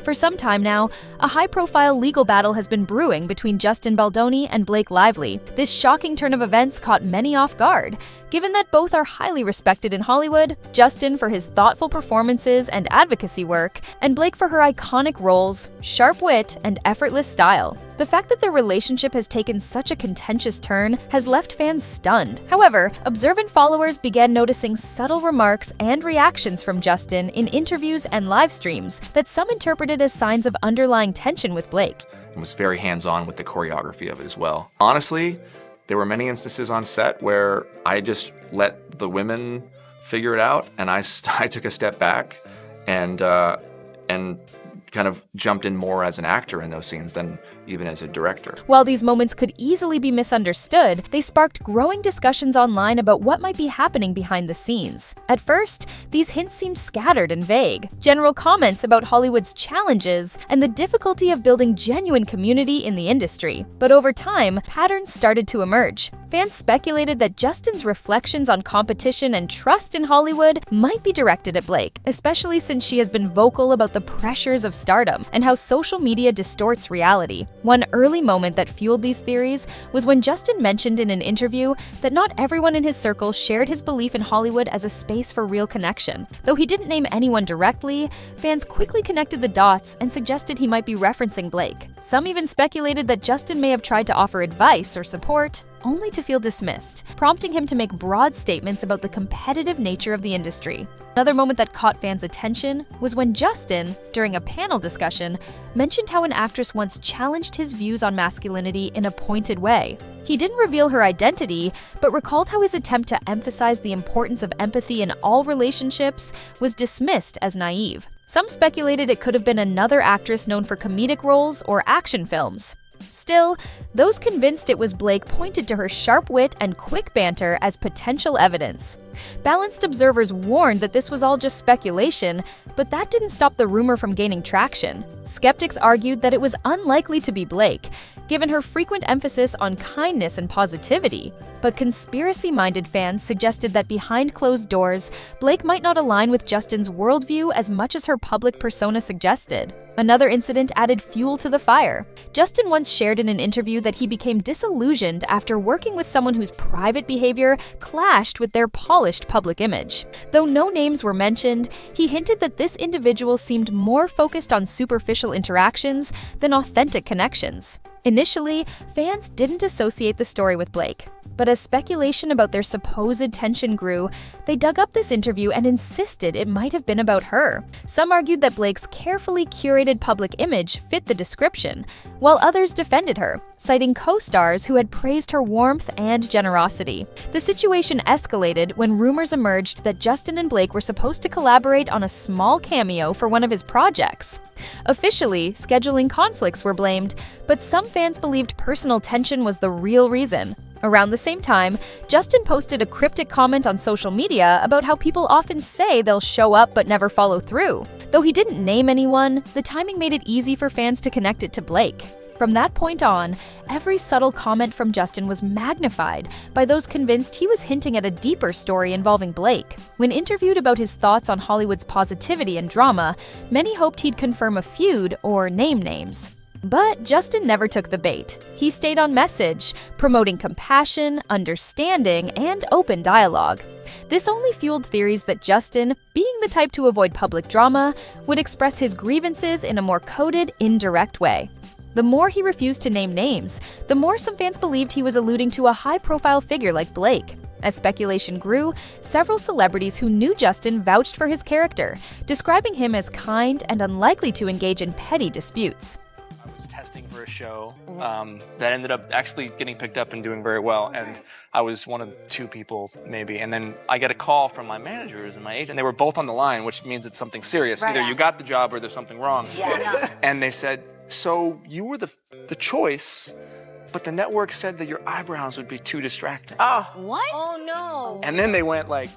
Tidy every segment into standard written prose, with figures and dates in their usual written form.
For some time now, a high-profile legal battle has been brewing between Justin Baldoni and Blake Lively. This shocking turn of events caught many off guard. Given that both are highly respected in Hollywood, Justin for his thoughtful performances and advocacy work, and Blake for her iconic roles, sharp wit, and effortless style. The fact that their relationship has taken such a contentious turn has left fans stunned. However, observant followers began noticing subtle remarks and reactions from Justin in interviews and live streams that some interpreted as signs of underlying tension with Blake. And was very hands-on with the choreography of it as well. Honestly, there were many instances on set where I just let the women figure it out, and I took a step back and kind of jumped in more as an actor in those scenes than even as a director. While these moments could easily be misunderstood, they sparked growing discussions online about what might be happening behind the scenes. At first, these hints seemed scattered and vague, general comments about Hollywood's challenges and the difficulty of building genuine community in the industry. But over time, patterns started to emerge. Fans speculated that Justin's reflections on competition and trust in Hollywood might be directed at Blake, especially since she has been vocal about the pressures of stardom and how social media distorts reality. One early moment that fueled these theories was when Justin mentioned in an interview that not everyone in his circle shared his belief in Hollywood as a space for real connection. Though he didn't name anyone directly, fans quickly connected the dots and suggested he might be referencing Blake. Some even speculated that Justin may have tried to offer advice or support, only to feel dismissed, prompting him to make broad statements about the competitive nature of the industry. Another moment that caught fans' attention was when Justin, during a panel discussion, mentioned how an actress once challenged his views on masculinity in a pointed way. He didn't reveal her identity, but recalled how his attempt to emphasize the importance of empathy in all relationships was dismissed as naive. Some speculated it could have been another actress known for comedic roles or action films. Still, those convinced it was Blake pointed to her sharp wit and quick banter as potential evidence. Balanced observers warned that this was all just speculation, but that didn't stop the rumor from gaining traction. Skeptics argued that it was unlikely to be Blake, given her frequent emphasis on kindness and positivity. But conspiracy-minded fans suggested that behind closed doors, Blake might not align with Justin's worldview as much as her public persona suggested. Another incident added fuel to the fire. Justin once shared in an interview that he became disillusioned after working with someone whose private behavior clashed with their polished public image. Though no names were mentioned, he hinted that this individual seemed more focused on superficial interactions than authentic connections. Initially, fans didn't associate the story with Blake, but as speculation about their supposed tension grew, they dug up this interview and insisted it might have been about her. Some argued that Blake's carefully curated public image fit the description, while others defended her, citing co-stars who had praised her warmth and generosity. The situation escalated when rumors emerged that Justin and Blake were supposed to collaborate on a small cameo for one of his projects. Officially, scheduling conflicts were blamed, but some fans believed personal tension was the real reason. Around the same time, Justin posted a cryptic comment on social media about how people often say they'll show up but never follow through. Though he didn't name anyone, the timing made it easy for fans to connect it to Blake. From that point on, every subtle comment from Justin was magnified by those convinced he was hinting at a deeper story involving Blake. When interviewed about his thoughts on Hollywood's positivity and drama, many hoped he'd confirm a feud or name names. But Justin never took the bait. He stayed on message, promoting compassion, understanding, and open dialogue. This only fueled theories that Justin, being the type to avoid public drama, would express his grievances in a more coded, indirect way. The more he refused to name names, the more some fans believed he was alluding to a high-profile figure like Blake. As speculation grew, several celebrities who knew Justin vouched for his character, describing him as kind and unlikely to engage in petty disputes. Testing for a show that ended up actually getting picked up and doing very well, and I was one of two people maybe, and then I get a call from my managers and my agent. They were both on the line, which means it's something serious. Right. Either you got the job or there's something wrong. Yeah. And they said, so you were the choice, but the network said that your eyebrows would be too distracting. Oh, what? Oh no. And then they went like,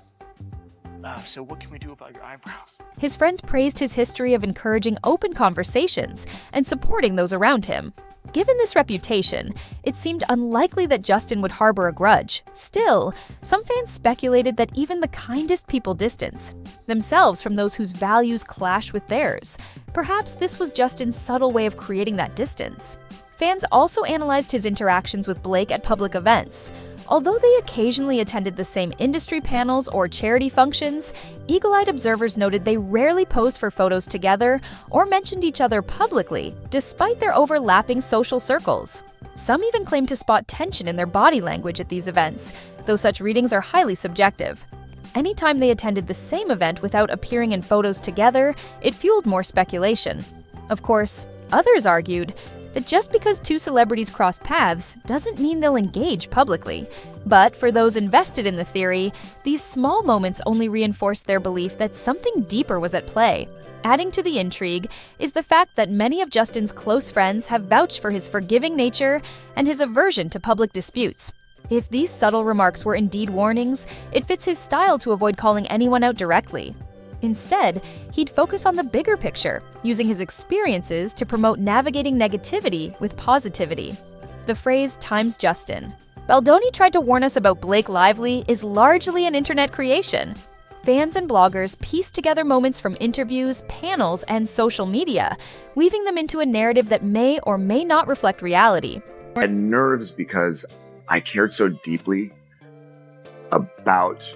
so what can we do about your eyebrows? His friends praised his history of encouraging open conversations and supporting those around him. Given this reputation, it seemed unlikely that Justin would harbor a grudge. Still, some fans speculated that even the kindest people distance themselves from those whose values clash with theirs. Perhaps this was Justin's subtle way of creating that distance. Fans also analyzed his interactions with Blake at public events. Although they occasionally attended the same industry panels or charity functions, eagle-eyed observers noted they rarely posed for photos together or mentioned each other publicly, despite their overlapping social circles. Some even claimed to spot tension in their body language at these events, though such readings are highly subjective. Anytime they attended the same event without appearing in photos together, it fueled more speculation. Of course, others argued that just because two celebrities cross paths doesn't mean they'll engage publicly. But for those invested in the theory, these small moments only reinforced their belief that something deeper was at play. Adding to the intrigue is the fact that many of Justin's close friends have vouched for his forgiving nature and his aversion to public disputes. If these subtle remarks were indeed warnings, it fits his style to avoid calling anyone out directly. Instead, he'd focus on the bigger picture, using his experiences to promote navigating negativity with positivity. The phrase "times Justin" Baldoni tried to warn us about Blake Lively is largely an internet creation. Fans and bloggers pieced together moments from interviews, panels, and social media, weaving them into a narrative that may or may not reflect reality. I had nerves because I cared so deeply about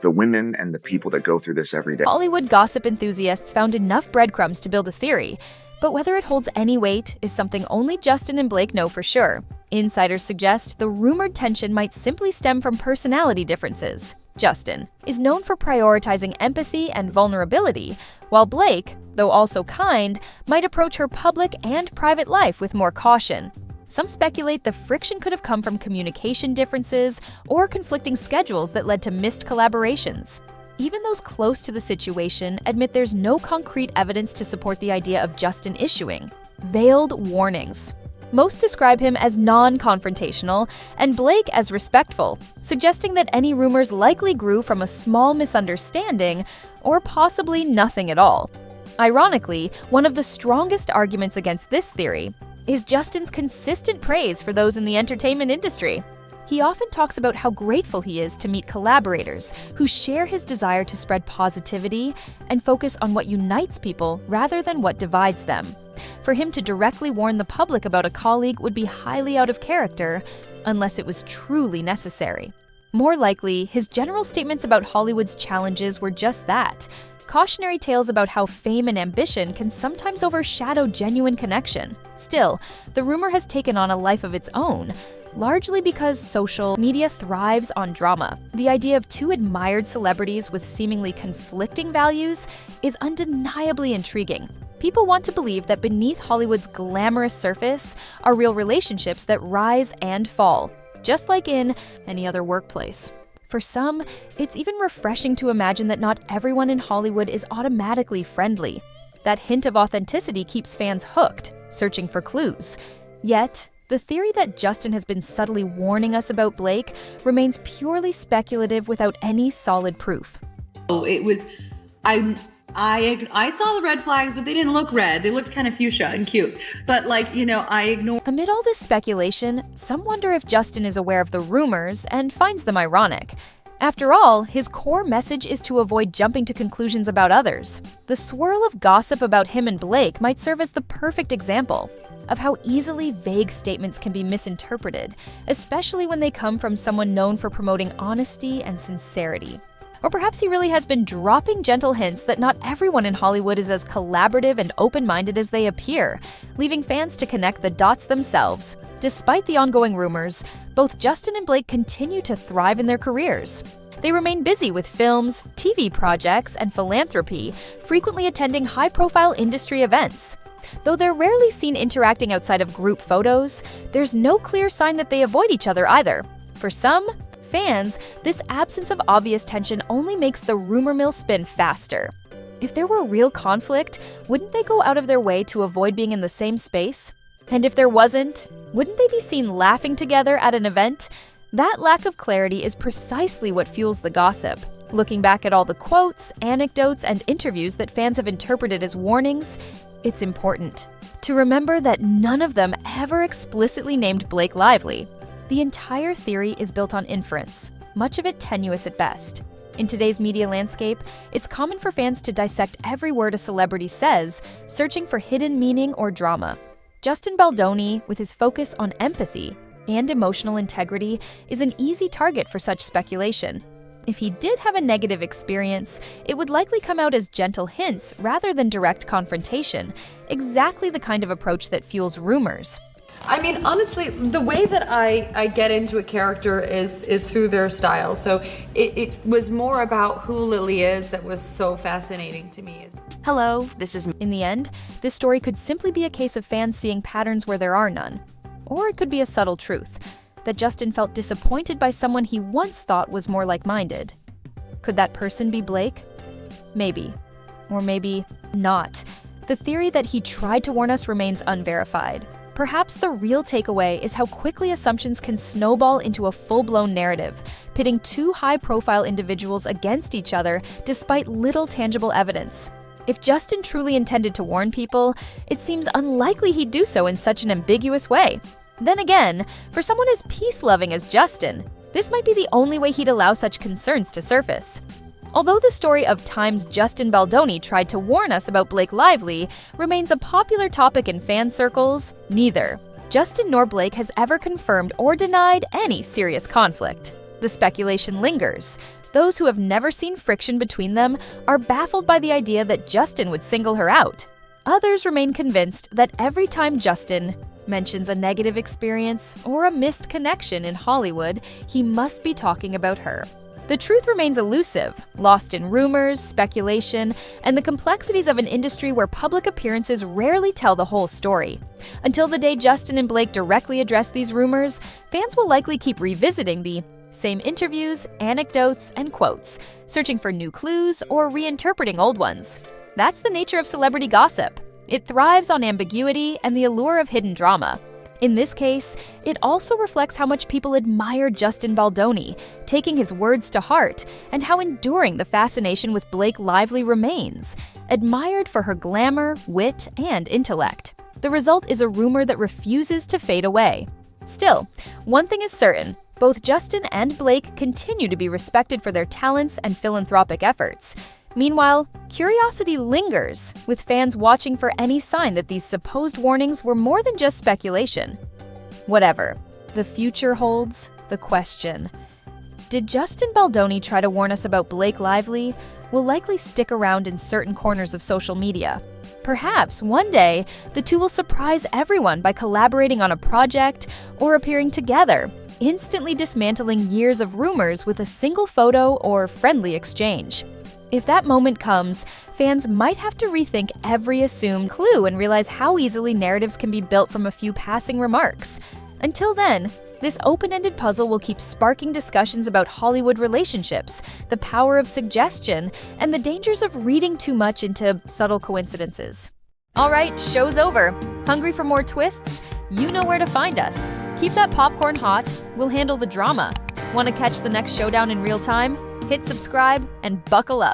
the women and the people that go through this every day. Hollywood gossip enthusiasts found enough breadcrumbs to build a theory, but whether it holds any weight is something only Justin and Blake know for sure. Insiders suggest the rumored tension might simply stem from personality differences. Justin is known for prioritizing empathy and vulnerability, while Blake, though also kind, might approach her public and private life with more caution. Some speculate the friction could have come from communication differences or conflicting schedules that led to missed collaborations. Even those close to the situation admit there's no concrete evidence to support the idea of Justin issuing veiled warnings. Most describe him as non-confrontational and Blake as respectful, suggesting that any rumors likely grew from a small misunderstanding or possibly nothing at all. Ironically, one of the strongest arguments against this theory is Justin's consistent praise for those in the entertainment industry. He often talks about how grateful he is to meet collaborators who share his desire to spread positivity and focus on what unites people rather than what divides them. For him to directly warn the public about a colleague would be highly out of character, unless it was truly necessary. More likely, his general statements about Hollywood's challenges were just that: cautionary tales about how fame and ambition can sometimes overshadow genuine connection. Still, the rumor has taken on a life of its own, largely because social media thrives on drama. The idea of two admired celebrities with seemingly conflicting values is undeniably intriguing. People want to believe that beneath Hollywood's glamorous surface are real relationships that rise and fall, just like in any other workplace. For some, it's even refreshing to imagine that not everyone in Hollywood is automatically friendly. That hint of authenticity keeps fans hooked, searching for clues. Yet, the theory that Justin has been subtly warning us about Blake remains purely speculative without any solid proof. It was, I saw the red flags, but they didn't look red. They looked kind of fuchsia and cute. But I ignored. Amid all this speculation, some wonder if Justin is aware of the rumors and finds them ironic. After all, his core message is to avoid jumping to conclusions about others. The swirl of gossip about him and Blake might serve as the perfect example of how easily vague statements can be misinterpreted, especially when they come from someone known for promoting honesty and sincerity. Or perhaps he really has been dropping gentle hints that not everyone in Hollywood is as collaborative and open-minded as they appear, leaving fans to connect the dots themselves. Despite the ongoing rumors, both Justin and Blake continue to thrive in their careers. They remain busy with films, TV projects, and philanthropy, frequently attending high-profile industry events. Though they're rarely seen interacting outside of group photos, there's no clear sign that they avoid each other either. For some fans, this absence of obvious tension only makes the rumor mill spin faster. If there were real conflict, wouldn't they go out of their way to avoid being in the same space? And if there wasn't, wouldn't they be seen laughing together at an event? That lack of clarity is precisely what fuels the gossip. Looking back at all the quotes, anecdotes, and interviews that fans have interpreted as warnings, it's important to remember that none of them ever explicitly named Blake Lively. The entire theory is built on inference, much of it tenuous at best. In today's media landscape, it's common for fans to dissect every word a celebrity says, searching for hidden meaning or drama. Justin Baldoni, with his focus on empathy and emotional integrity, is an easy target for such speculation. If he did have a negative experience, it would likely come out as gentle hints rather than direct confrontation, exactly the kind of approach that fuels rumors. I mean, honestly, the way that I get into a character is through their style. So it was more about who Lily is that was so fascinating to me. Hello, this is... In the end, this story could simply be a case of fans seeing patterns where there are none. Or it could be a subtle truth, that Justin felt disappointed by someone he once thought was more like-minded. Could that person be Blake? Maybe. Or maybe not. The theory that he tried to warn us remains unverified. Perhaps the real takeaway is how quickly assumptions can snowball into a full-blown narrative, pitting two high-profile individuals against each other despite little tangible evidence. If Justin truly intended to warn people, it seems unlikely he'd do so in such an ambiguous way. Then again, for someone as peace-loving as Justin, this might be the only way he'd allow such concerns to surface. Although the story of times Justin Baldoni tried to warn us about Blake Lively remains a popular topic in fan circles, neither Justin nor Blake has ever confirmed or denied any serious conflict. The speculation lingers. Those who have never seen friction between them are baffled by the idea that Justin would single her out. Others remain convinced that every time Justin mentions a negative experience or a missed connection in Hollywood, he must be talking about her. The truth remains elusive, lost in rumors, speculation, and the complexities of an industry where public appearances rarely tell the whole story. Until the day Justin and Blake directly address these rumors, fans will likely keep revisiting the same interviews, anecdotes, and quotes, searching for new clues or reinterpreting old ones. That's the nature of celebrity gossip. It thrives on ambiguity and the allure of hidden drama. In this case, it also reflects how much people admire Justin Baldoni, taking his words to heart, and how enduring the fascination with Blake Lively remains, admired for her glamour, wit, and intellect. The result is a rumor that refuses to fade away. Still, one thing is certain, both Justin and Blake continue to be respected for their talents and philanthropic efforts. Meanwhile, curiosity lingers, with fans watching for any sign that these supposed warnings were more than just speculation. Whatever the future holds, the question: did Justin Baldoni try to warn us about Blake Lively? Will likely stick around in certain corners of social media. Perhaps one day, the two will surprise everyone by collaborating on a project or appearing together, instantly dismantling years of rumors with a single photo or friendly exchange. If that moment comes, fans might have to rethink every assumed clue and realize how easily narratives can be built from a few passing remarks. Until then, this open-ended puzzle will keep sparking discussions about Hollywood relationships, the power of suggestion, and the dangers of reading too much into subtle coincidences. All right, show's over. Hungry for more twists? You know where to find us. Keep that popcorn hot. We'll handle the drama. Want to catch the next showdown in real time? Hit subscribe and buckle up.